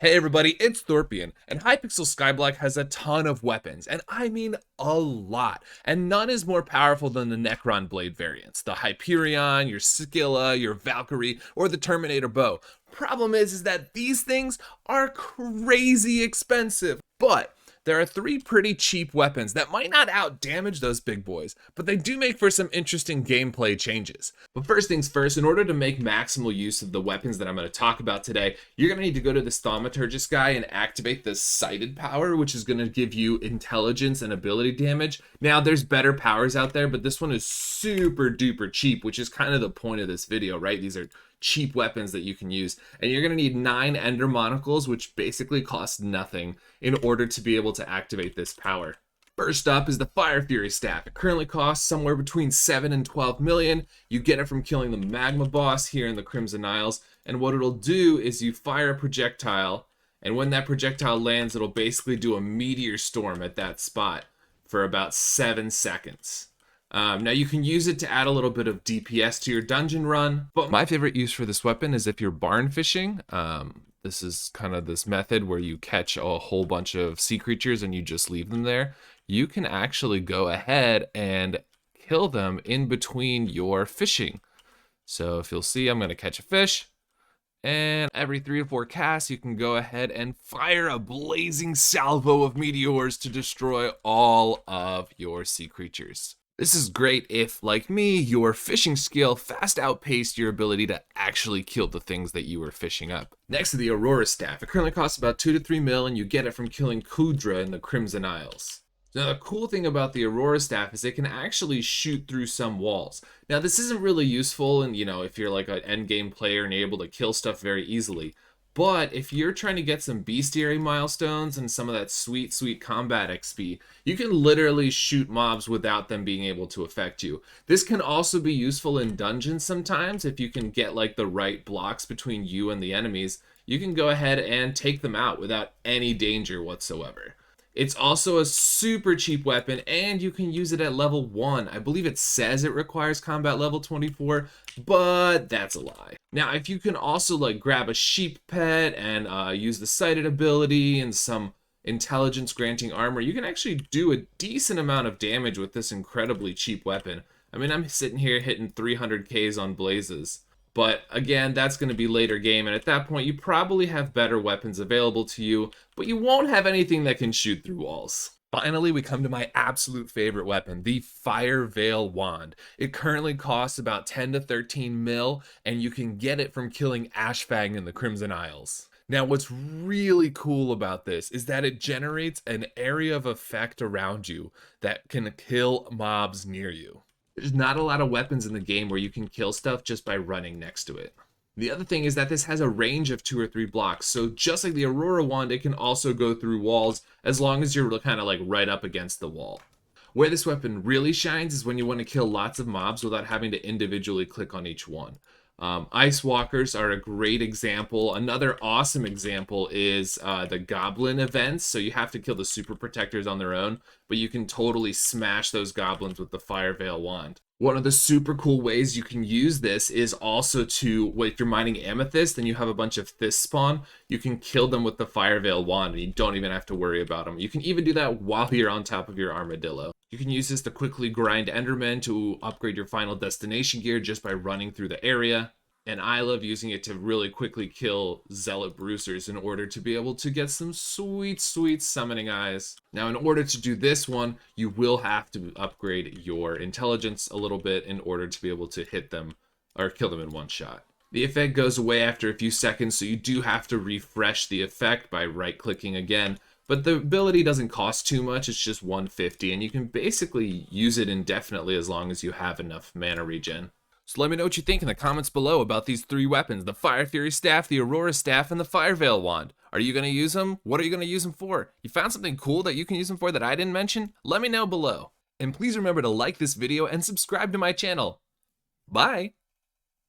Hey everybody, it's Thorpian, and Hypixel Skyblock has a ton of weapons, and I mean a lot, and none is more powerful than the Necron blade variants, the Hyperion, your Scylla, your Valkyrie, or the Terminator bow. Problem is that these things are crazy expensive, but there are three pretty cheap weapons that might not out-damage those big boys, but they do make for some interesting gameplay changes. But first things first, in order to make maximal use of the weapons that I'm going to talk about today, you're going to need to go to this Thaumaturgist guy and activate the Sighted power, which is going to give you intelligence and ability damage. Now, there's better powers out there, but this one is super duper cheap, which is kind of the point of this video, right? These are cheap weapons that you can use, and you're going to need 9 Ender Monocles, which basically cost nothing, in order to be able to activate this power. First up is the Fire Fury Staff. It currently costs somewhere between 7 and 12 million. You get it from killing the Magma boss here in the Crimson Isles, and what it'll do is you fire a projectile, and when that projectile lands, it'll basically do a meteor storm at that spot for about 7 seconds. Now you can use it to add a little bit of DPS to your dungeon run, but my favorite use for this weapon is if you're barn fishing. This is kind of this method where you catch a whole bunch of sea creatures and you just leave them there. You can actually go ahead and kill them in between your fishing. So if you'll see, I'm going to catch a fish, and every 3 to 4 casts, you can go ahead and fire a blazing salvo of meteors to destroy all of your sea creatures. This is great if, like me, your fishing skill fast outpaced your ability to actually kill the things that you were fishing up. Next to the Aurora Staff, it currently costs about 2 to 3 mil, and you get it from killing Kudra in the Crimson Isles. Now the cool thing about the Aurora Staff is it can actually shoot through some walls. Now this isn't really useful, and if you're like an endgame player and you're able to kill stuff very easily. But if you're trying to get some bestiary milestones and some of that sweet combat XP, you can literally shoot mobs without them being able to affect you. This can also be useful in dungeons sometimes. If you can get like the right blocks between you and the enemies, you can go ahead and take them out without any danger whatsoever. It's also a super cheap weapon, and you can use it at level 1. I believe it says it requires combat level 24, but that's a lie. Now, if you can also like grab a sheep pet and use the sighted ability and some intelligence granting armor, you can actually do a decent amount of damage with this incredibly cheap weapon. I mean, I'm sitting here hitting 300Ks on blazes. But again, that's going to be later game, and at that point you probably have better weapons available to you, but you won't have anything that can shoot through walls. Finally, we come to my absolute favorite weapon, the Fire Veil Wand. It currently costs about 10 to 13 mil, and you can get it from killing Ashfang in the Crimson Isles. Now, what's really cool about this is that it generates an area of effect around you that can kill mobs near you. There's not a lot of weapons in the game where you can kill stuff just by running next to it. The other thing is that this has a range of 2 or 3 blocks, so just like the Aurora Wand, it can also go through walls as long as you're kind of like right up against the wall. Where this weapon really shines is when you want to kill lots of mobs without having to individually click on each one. Ice Walkers are a great example. Another awesome example is the Goblin events. So you have to kill the Super Protectors on their own, but you can totally smash those goblins with the Fire Veil Wand. One of the super cool ways you can use this is also to, if you're mining amethyst and you have a bunch of Thys spawn, you can kill them with the Fire Veil Wand and you don't even have to worry about them. You can even do that while you're on top of your armadillo. You can use this to quickly grind Endermen to upgrade your final destination gear just by running through the area. And I love using it to really quickly kill Zealot Bruisers in order to be able to get some sweet summoning eyes. Now, in order to do this one, you will have to upgrade your intelligence a little bit in order to be able to hit them or kill them in one shot. The effect goes away after a few seconds, so you do have to refresh the effect by right-clicking again. But the ability doesn't cost too much, it's just 150, and you can basically use it indefinitely as long as you have enough mana regen. So let me know what you think in the comments below about these 3 weapons, the Fire Fury Staff, the Aurora Staff, and the Fire Veil Wand. Are you going to use them? What are you going to use them for? You found something cool that you can use them for that I didn't mention? Let me know below. And please remember to like this video and subscribe to my channel. Bye!